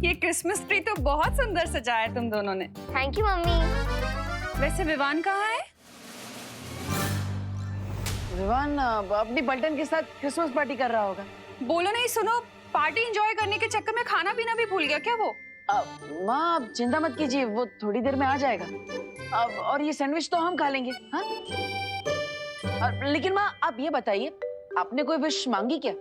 ये Christmas tree तो बहुत सुंदर सजाया है तुम दोनों ने। Thank you mummy. वैसे विवान कहाँ है? विवान अपनी पलटन के साथ क्रिसमस पार्टी कर रहा होगा। बोलो नहीं, सुनो, पार्टी एंजॉय करने के चक्कर में खाना पीना भी भूल गया क्या वो? माँ आप चिंता मत कीजिए, वो थोड़ी देर में आ जाएगा। और ये सैंडविच तो हम खा लेंगे। हाँ? लेकिन माँ आप ये बताइए, आपने कोई विश मांगी क्या?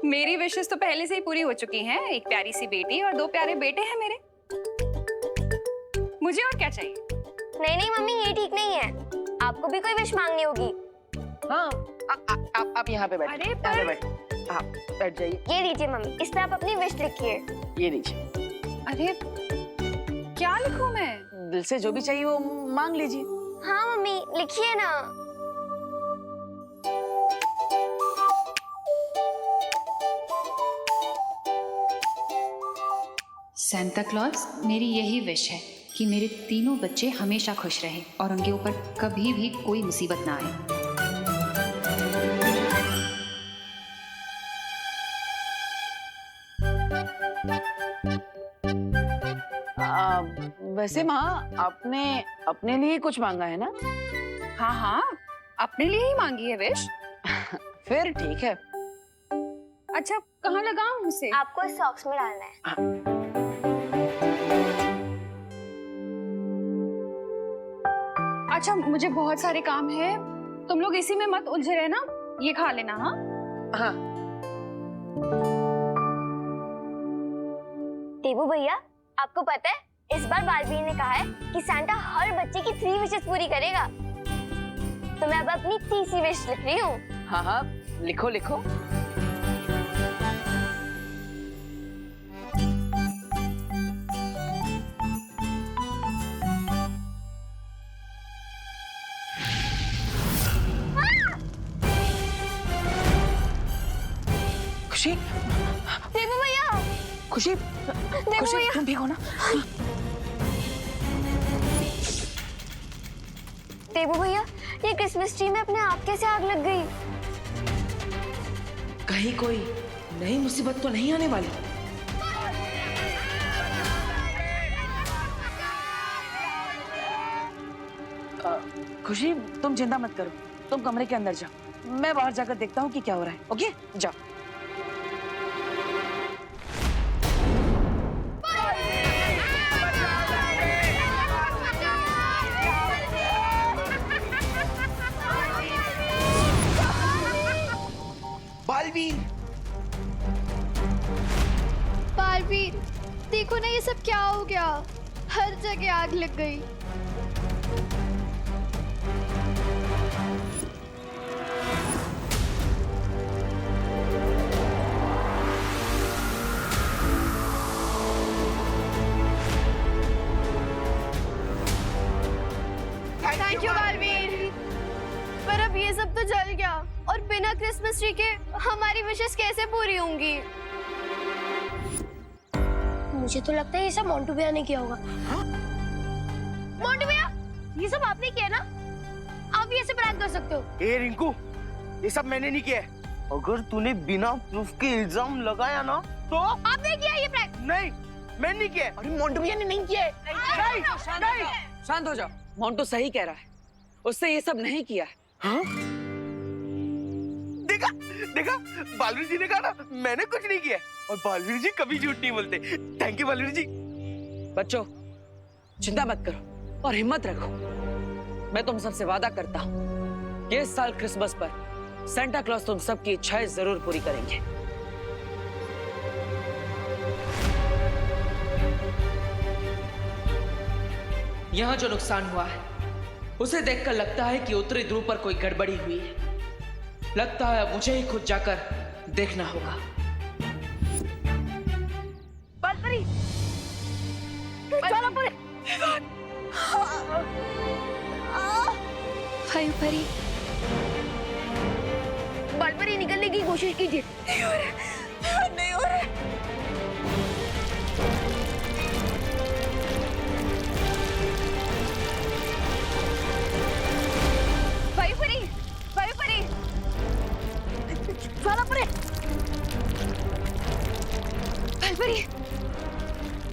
मेरी विशेस तो पहले से ही पूरी हो चुकी हैं। एक प्यारी सी बेटी और 2 प्यारे बेटे हैं मेरे। मुझे और क्या चाहिए? नहीं नहीं मम्मी, ये ठीक नहीं है। आपको भी कोई विश मांगनी होगी। हाँ आप यहाँ पे बैठिए। अरे यहाँ पे बैठिए। हाँ बैठ जाइए। ये लीजिए मम्मी, इस पे आप अपनी विश लिखिए। ये लीजिए। अरे क्या लिखूं मैं? दिल से जो भी चाहिए वो मांग लीजिए। हाँ मम्मी लिखिए ना। सांता क्लॉज, मेरी यही विश है कि मेरे तीनों बच्चे हमेशा खुश रहें और उनके ऊपर कभी भी कोई मुसीबत ना आए। वैसे माँ आपने अपने लिए कुछ मांगा है ना? हाँ हाँ, अपने लिए ही मांगी है विश। फिर ठीक है। अच्छा कहाँ लगाऊं उसे? आपको इस सॉक्स में डालना है। अच्छा मुझे बहुत सारे काम है, तुम लोग इसी में मत उलझे रहना, ये खा लेना। हाँ हाँ देवू भैया, आपको पता है इस बार बालवीर ने कहा है कि सांता हर बच्चे की 3 विशेस पूरी करेगा। तो मैं अब अपनी तीसरी विश लिख रही हूँ। हाँ हाँ लिखो लिखो। खुशी, देवू भैया, खुशी, खुशी भैया। तुम भीगो ना। देवू भैया, ये क्रिसमस ट्री में अपने आप कैसे आग लग गई? कहीं कोई नई मुसीबत तो नहीं आने वाली? खुशी तुम चिंता मत करो, तुम कमरे के अंदर जाओ, मैं बाहर जाकर देखता हूँ कि क्या हो रहा है। ओके जाओ। बालवीर, बालवीर, देखो ना ये सब क्या हो गया। हर जगह आग लग गई। Thank you Baalveer. पर अब ये सब तो जल गया और बिना क्रिसमस ट्री के हमारी विशेस कैसे पूरी होंगी? मुझे तो लगता है ये सब मोंटू भैया ने किया होगा। मोंटू भैया, ये सब आपने किया ना? आप भी ऐसे प्रैंक कर सकते हो। ए रिंकू, ये सब मैंने नहीं किया है। अगर तूने बिना प्रूफ के इल्जाम लगाया ना तो आपने किया ये प्रैंक? नहीं, मैंने नहीं किया है। अरे मोंटू भैया ने नहीं किया है। नहीं, शांत हो जाओ, मोंटू सही कह रहा है, उससे ये सब नहीं किया है। हाँ? देखा देखा, बालवीर जी ने कहा ना मैंने कुछ नहीं किया है। और बालवीर जी कभी झूठ नहीं बोलते। थैंक यू बालवीर जी। बच्चों चिंता मत करो और हिम्मत रखो। मैं तुम सबसे वादा करता हूँ कि इस साल क्रिसमस पर सांता क्लॉज तुम सबकी इच्छाएं जरूर पूरी करेंगे। यहाँ जो नुकसान हुआ है उसे देखकर लगता है कि उत्तरी ध्रुव पर कोई गड़बड़ी हुई है। लगता है मुझे ही खुद जाकर देखना होगा। बालपरी, चलो पूरे। परी, बालपरी निकलने की कोशिश कीजिए। नहीं हो रहा।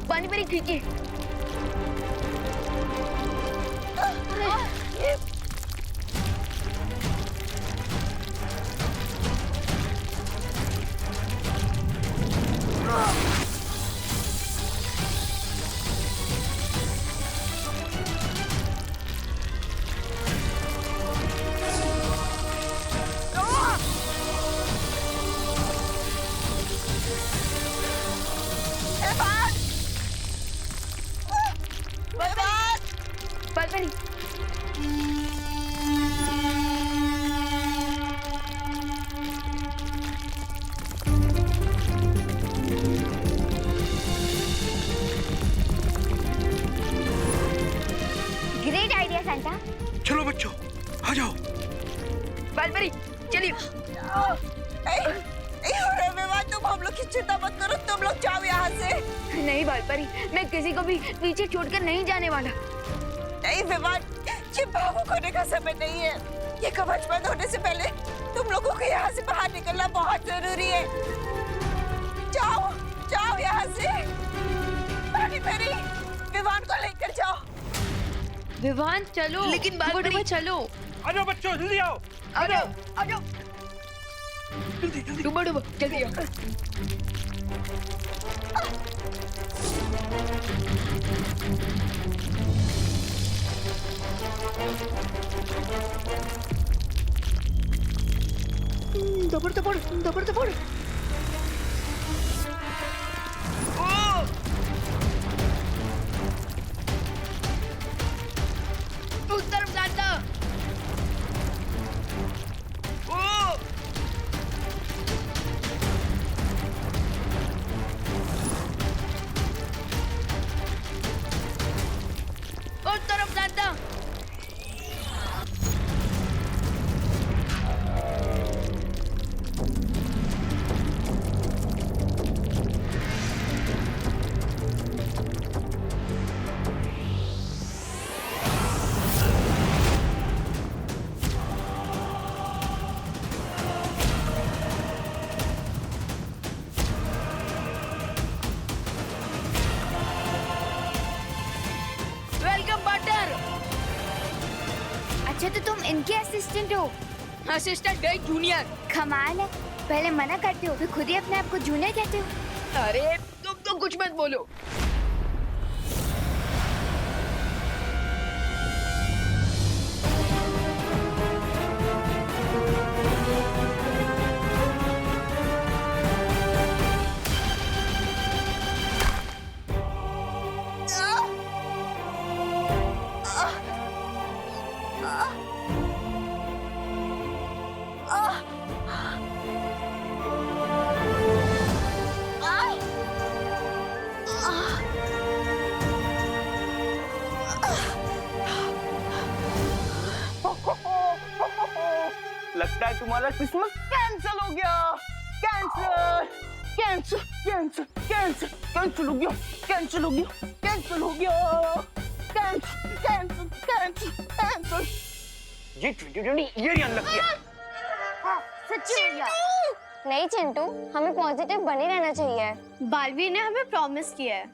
पानी परी खींचिए। बालपरी ग्रेट आइडिया सैंटा। चलो बच्चों आ जाओ। बालपरी चलिए। तुम हम लोग की चिंता मत करो, तुम लोग जाओ यहाँ से। नहीं बालपरी, मैं किसी को भी पीछे छोड़कर नहीं जाने वाला। नहीं विमान, ये भावुक होने का समय नहीं है। ये कवच बंद होने से पहले तुम लोगों को यहाँ से बाहर निकलना बहुत जरूरी है। जाओ जाओ यहाँ से। पानी परी, विमान को लेकर जाओ। विवान चलो। लेकिन बालपरी चलो। आ जाओ बच्चों, जल्दी आओ। आ जाओ आ जाओ। जल्दी जल्दी। डूबो डूबो जल्दी आओ। दबड़ दबड़ दबड़ दबड़। उस तरफ जाता। उस तरफ जाता। Welcome partner. अच्छा तो तुम इनके असिस्टेंट हो? असिस्टेंट है जूनियर। कमाल है, पहले मना करते हो फिर खुद ही अपने आप को जूनियर कहते हो। अरे तुम तो कुछ मत बोलो। लगता है तुम्हारा क्रिसमस कैंसिल हो गया। Cancel cancel cancel cancel cancel हो गया। कैंसिल हो गया। कैंसिल हो गया। Cancel cancel cancel cancel. ये 2020 ये अनलकी है। सच्ची में क्या? नहीं चिंटू, हमें पॉजिटिव बने रहना चाहिए। बालवीर ने हमें प्रॉमिस किया है,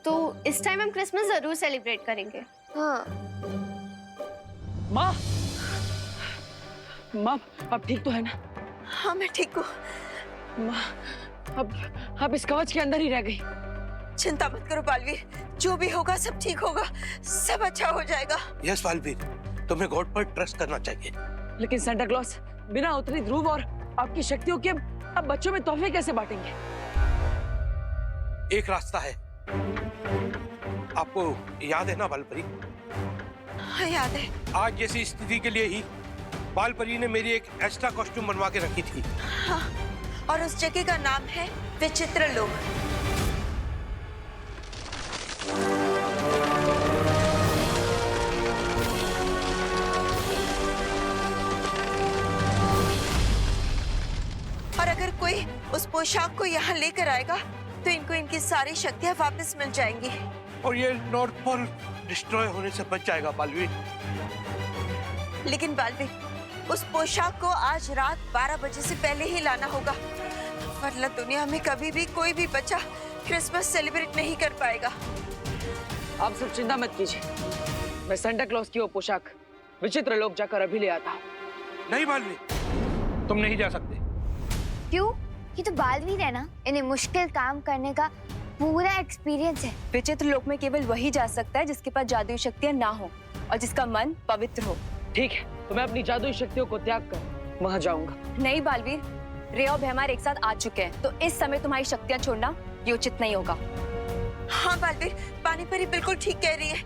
तो इस टाइम हम क्रिसमस जरूर सेलिब्रेट करेंगे। हाँ माँ, माँ अब ठीक तो है ना? हाँ मैं ठीक हूँ। माँ अब इस कवच के अंदर ही रह गई। चिंता मत करो बालवीर, जो भी होगा सब ठीक होगा, सब अच्छा हो जाएगा। यस बालवीर, तुम्हें गॉड पर ट्रस्ट करना चाहिए। लेकिन सेंटा क्लॉज बिना उत्तरी ध्रुव और आपकी शक्तियों के अब बच्चों में तोहफे कैसे बांटेंगे? एक रास्ता है, आपको याद है ना बालपरी? हाँ याद है। आज जैसी स्थिति के लिए ही बालपरी ने मेरी एक एक्स्ट्रा कॉस्ट्यूम बनवा के रखी थी। हाँ, और उस जगह का नाम है विचित्र लोक। और अगर कोई उस पोशाक को यहाँ लेकर आएगा तो इनको इनकी सारी शक्तियाँ वापस मिल जाएंगी। और ये नॉर्थ पोल डिस्ट्रॉय होने से बच जाएगा बालवीर। लेकिन बालवीर, उस पोशाक को आज रात 12 बजे से पहले ही लाना होगा, वरना दुनिया में कभी भी कोई भी बच्चा क्रिसमस सेलिब्रेट नहीं कर पाएगा। आप सब चिंता मत कीजिए, मैं सेंटा क्लॉज की वो पोशाक विचित्र लोग जाकर अभी ले आता हूँ। नहीं बालवीर, तुम नहीं जा सकते। क्यों? ये तो बालवीर है ना, इन्हें मुश्किल काम करने का पूरा एक्सपीरियंस है। विचित्र लोक में केवल वही जा सकता है जिसके पास जादुई शक्तियां ना हो और जिसका मन पवित्र हो। ठीक है, तो मैं अपनी जादुई शक्तियों को त्याग कर वहां जाऊंगा। नहीं बालवीर, रे और भैमार एक साथ आ चुके हैं, तो इस समय तुम्हारी शक्तियां छोड़ना ये उचित नहीं होगा। हाँ बालवीर, पानी परी बिल्कुल ठीक कह रही है।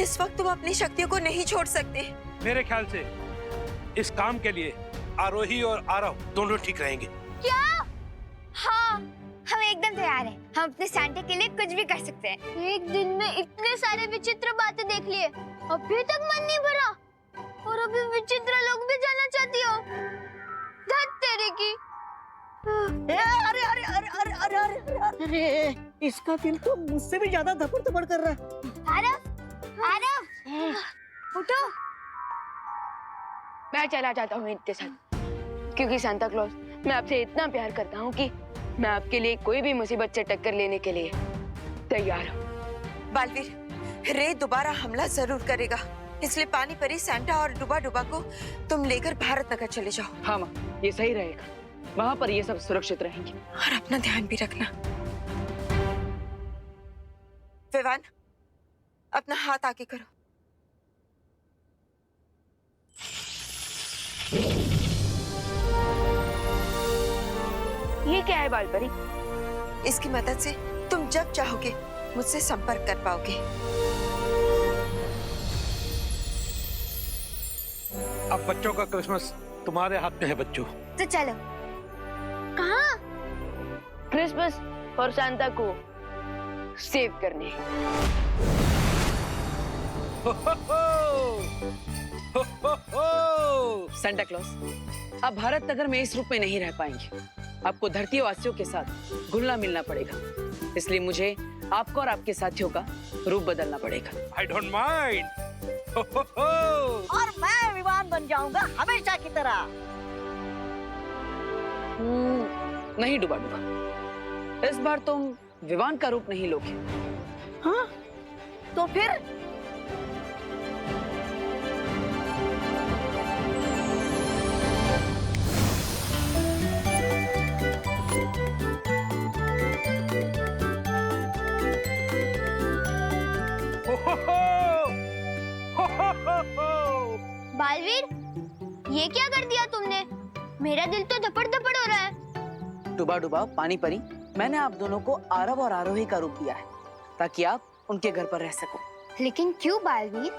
इस वक्त तुम अपनी शक्तियों को नहीं छोड़ सकते। मेरे ख्याल से इस काम के लिए आरोही और आरव दोनों ठीक रहेंगे। क्या? हाँ, हम एकदम तैयार हैं। हम अपने सैंटा के लिए कुछ भी कर सकते हैं। एक दिन में इतने सारे विचित्र बातें देख लिए, अभी तक मन नहीं भरा, और अभी विचित्र लोग भी जाना चाहती हो? धत तेरे की। अरे अरे अरे अरे अरे अरे अरे, इसका दिल तो मुझसे भी ज्यादा धपड़ धपड़ कर रहा है। आरव, आरव, उठो। मैं चला जाता हूँ इनके साथ, क्योंकि सांता क्लॉज, मैं आपसे इतना प्यार करता हूँ कि मैं आपके लिए कोई भी मुसीबत से टक्कर लेने के लिए तैयार हूँ। बालवीर, रे दोबारा हमला जरूर करेगा, इसलिए पानी परी, सैंटा और डुबा डुबा को तुम लेकर भारत नगर चले जाओ। हाँ माँ, ये सही रहेगा, वहाँ पर ये सब सुरक्षित रहेंगे। और अपना ध्यान भी रखना। विवान, अपना हाथ आगे करो। ये क्या है बालपरी? इसकी मदद से तुम जब चाहोगे मुझसे संपर्क कर पाओगे। अब बच्चों का क्रिसमस तुम्हारे हाथ में है बच्चों। तो चलो। कहाँ? क्रिसमस और सांता को सेव करने। सेंटा क्लॉज, आप भारत नगर में इस रूप में नहीं रह पाएंगे। आपको धरती वासियों के साथ घुलना मिलना पड़ेगा, इसलिए मुझे आपको और आपके साथियों का रूप बदलना पड़ेगा। I don't mind. और मैं विवान बन जाऊंगा हमेशा की तरह। नहीं डुबा डुबा, इस बार तुम विवान का रूप नहीं लोगे। हाँ? तो फिर? बालवीर, ये क्या कर दिया तुमने? मेरा दिल तो धपड़ धपड़ हो रहा है। डुबा डुबा, पानी परी, मैंने आप दोनों को आरव और आरोही का रूप दिया है ताकि आप उनके घर पर रह सको। लेकिन क्यों बालवीर?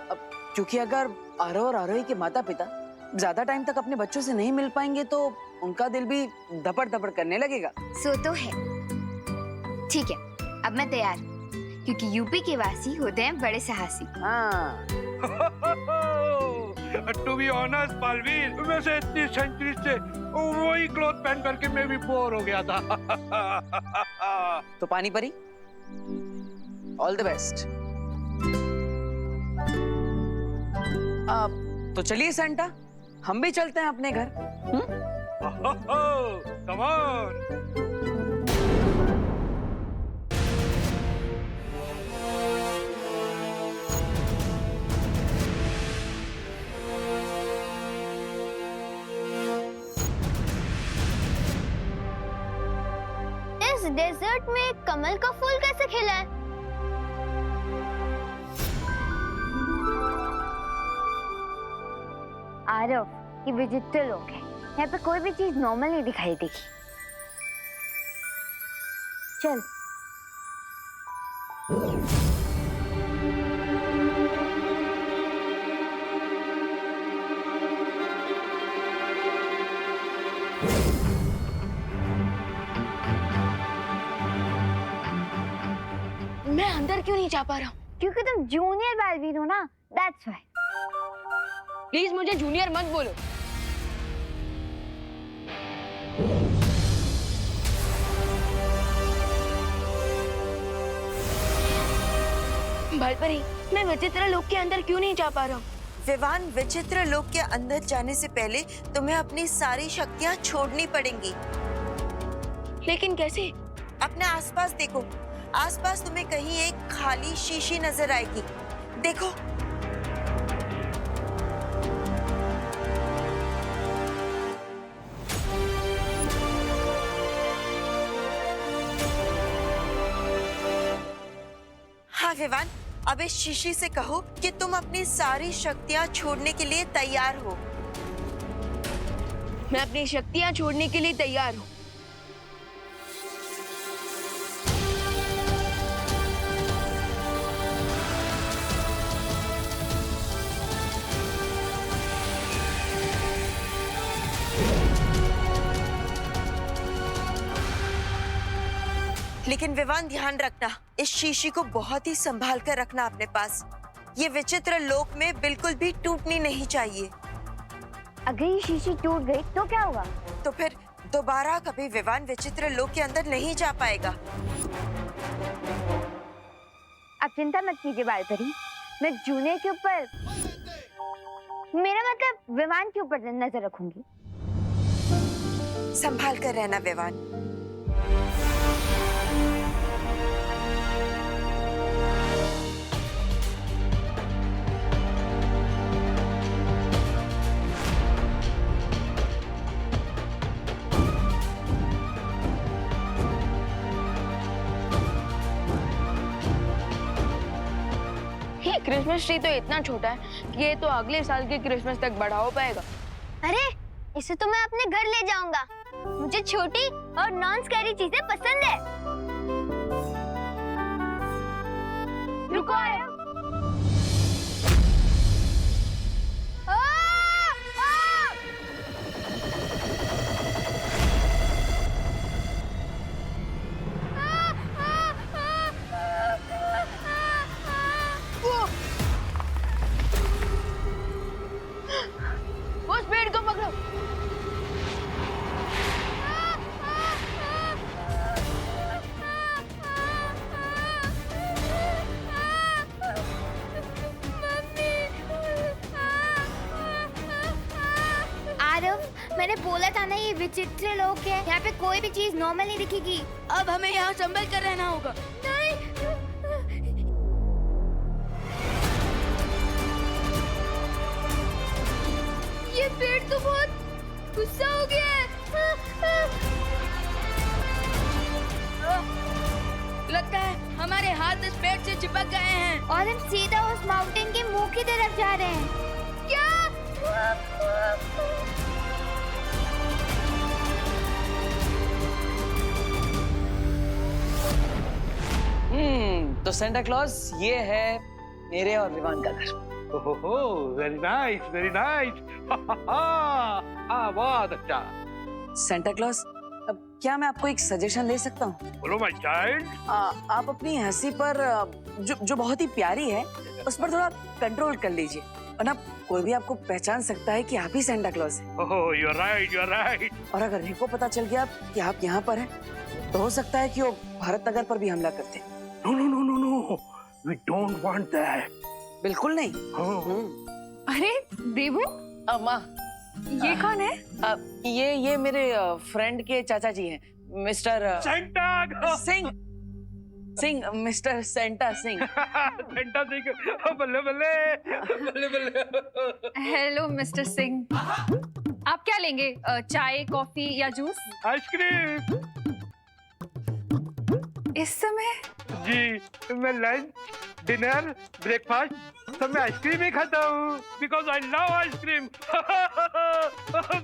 क्योंकि अगर आरव और आरोही के माता पिता ज्यादा टाइम तक अपने बच्चों से नहीं मिल पाएंगे तो उनका दिल भी धपड़ धपड़ करने लगेगा। सो तो है। ठीक है, अब मैं तैयार, क्योंकि यूपी के वासी होते हैं बड़े साहसी। हाँ। To be honest, बालवीर, वैसे इतनी सेंचुरी से वही क्लॉथ पहन करके मैं भी बोर हो गया था। तो पानी परी, ऑल द बेस्ट। अब तो चलिए सेंटा, हम भी चलते हैं अपने घर। Come on. इस डेजर्ट में कमल का फूल कैसे खिला है? आरव, ये विचित्र लोग हैं। यहाँ पे कोई भी चीज नॉर्मल नहीं दिखाई देगी। चल। मैं अंदर क्यों नहीं जा पा रहा हूँ? क्योंकि तुम जूनियर बालवीर हो ना, that's why। प्लीज मुझे जूनियर मत बोलो। बालपरी, मैं विचित्र लोक के अंदर क्यों नहीं जा पा रहा हूँ? विवान, विचित्र लोक के अंदर जाने से पहले तुम्हें अपनी सारी शक्तियाँ छोड़नी पड़ेंगी। लेकिन कैसे? अपने आसपास देखो, आसपास तुम्हें कहीं एक खाली शीशी नजर आएगी। देखो। हाँ विवान, अब इस शीशी से कहो कि तुम अपनी सारी शक्तियां छोड़ने के लिए तैयार हो। मैं अपनी शक्तियां छोड़ने के लिए तैयार हूँ। लेकिन विवान ध्यान रखना, इस शीशी को बहुत ही संभाल कर रखना अपने पास। ये विचित्र लोक में बिल्कुल भी टूटनी नहीं चाहिए। अगर ये शीशी टूट गई तो क्या होगा? तो फिर दोबारा कभी विवान विचित्र लोक के अंदर नहीं जा पाएगा। अब चिंता मत कीजिए बालपरी, मैं जूने के ऊपर, मेरा मतलब विवान के ऊपर नजर रखूंगी। संभाल कर रहना विवान। ये क्रिसमस ट्री तो इतना छोटा है कि ये तो अगले साल के क्रिसमस तक बड़ा हो पाएगा। अरे इसे तो मैं अपने घर ले जाऊंगा। मुझे छोटी और नॉन स्कैरी चीजें पसंद है। रुको आया। उस पेड़ को पकड़ो। आरव, मैंने बोला था ना ये विचित्र लोक है, यहाँ पे कोई भी चीज नॉर्मल नहीं दिखेगी। अब हमें यहाँ संभल कर रहना होगा। नहीं। ये पेड़ तो बहुत गुस्सा हो गया है। लगता है हमारे हाथ इस पेड़ से चिपक गए हैं और हम सीधा उस माउंटेन के मुंह की तरफ जा रहे हैं। क्या? तो सेंटा क्लॉज ये है मेरे और विवान का घर। ओहो, वेरी नाइस, वेरी नाइस। बहुत अच्छा। सेंटा क्लॉज, अब क्या मैं आपको एक सजेशन दे सकता हूँ? बोलो माय चाइल्ड। आप अपनी हंसी पर जो बहुत ही प्यारी है उस पर थोड़ा कंट्रोल कर लीजिए, वरना कोई भी आपको पहचान सकता है कि आप ही सेंटा क्लॉज हैं। Oh, you are right, you are right. और अगर रिको पता चल गया कि आप यहाँ पर हैं, तो हो सकता है कि वो भारत नगर पर भी हमला करते हैं। No no no no no, we don't want that. बिल्कुल नहीं। अरे देवू, माँ, ये कौन है? ये मेरे फ्रेंड के चाचा जी हैं, mister Santa Singh, mister Santa Singh. Santa Singh, बल्ले बल्ले बल्ले बल्ले। हेलो मिस्टर सिंह, आप क्या लेंगे? चाय, कॉफी या जूस? आइसक्रीम। इस समय? जी, मैं लंच, डिनर, ब्रेकफास्ट सब मैं आइसक्रीम ही खाता हूँ, बिकॉज आई लव आइसक्रीम।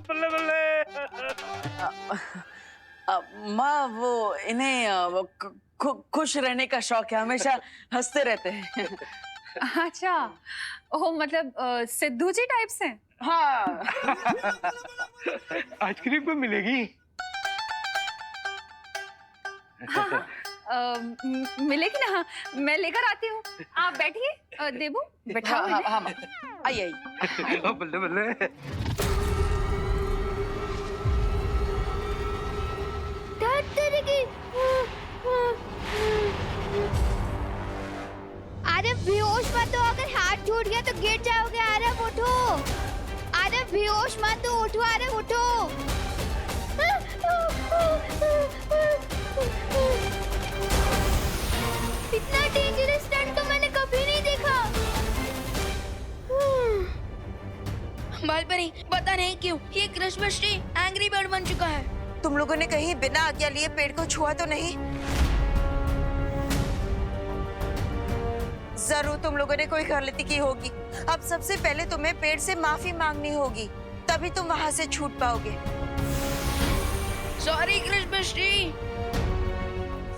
बल्ले बल्ले। माँ, वो इन्हें खुश रहने का शौक है, हमेशा हंसते रहते हैं। अच्छा, ओह मतलब सिद्धू जी टाइप्स हैं? हाँ। आइसक्रीम को मिलेगी? हाँ, मिलेगी ना? मैं लेकर आती हूँ, आप बैठिए। देबू बैठाओ। हाँ, आइए। बल्ले बल्ले। अरे बेहोश मत हो, अगर हाथ टूट गया तो गिर जाओगे। आरव उठो, अरे बेहोश मत हो, उठो आरव उठो। इतना डेंजरस स्टंट तो मैंने कभी नहीं देखा। बालपरी, पता नहीं क्यों ये क्रिसमस ट्री एंग्री बर्ड बन चुका है। तुम लोगों ने कहीं बिना आज्ञा लिए पेड़ को छुआ तो नहीं? जरूर तुम लोगों ने कोई गलती की होगी। अब सबसे पहले तुम्हें पेड़ से माफी मांगनी होगी, तभी तुम वहां से छूट पाओगे। Sorry Christmas tree.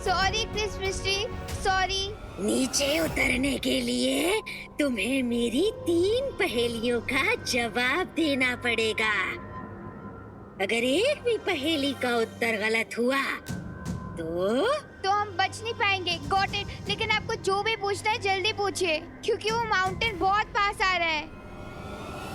Sorry Christmas tree, sorry. नीचे उतरने के लिए तुम्हें मेरी 3 पहेलियों का जवाब देना पड़ेगा। अगर एक भी पहेली का उत्तर गलत हुआ तो हम बच नहीं पाएंगे। Got it. लेकिन आपको जो भी पूछना है जल्दी पूछिए, क्योंकि वो माउंटेन बहुत पास आ रहा है।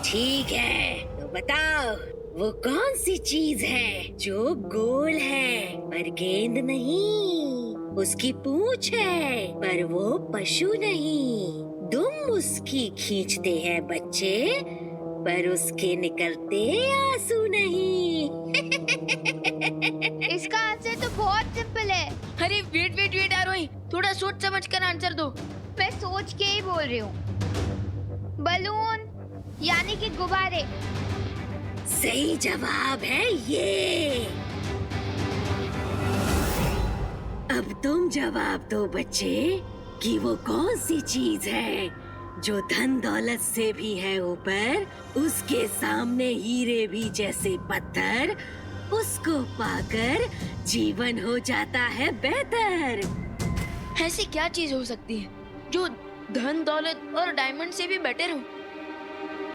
ठीक है, तो बताओ वो कौन सी चीज है जो गोल है पर गेंद नहीं, उसकी पूंछ है पर वो पशु नहीं, दुम उसकी खींचते हैं बच्चे पर उसके निकलते आंसू नहीं। इसका आंसर तो बहुत सिंपल है। अरे वेट आरोही, थोड़ा सोच समझ कर आंसर दो। मैं सोच के ही बोल रही हूँ। बलून यानी कि गुब्बारे। सही जवाब है ये। अब तुम जवाब दो बच्चे कि वो कौन सी चीज है जो धन दौलत से भी है ऊपर, उसके सामने हीरे भी जैसे पत्थर, उसको पाकर जीवन हो जाता है बेहतर। ऐसी क्या चीज हो सकती है जो धन दौलत और डायमंड से भी बेटर हो?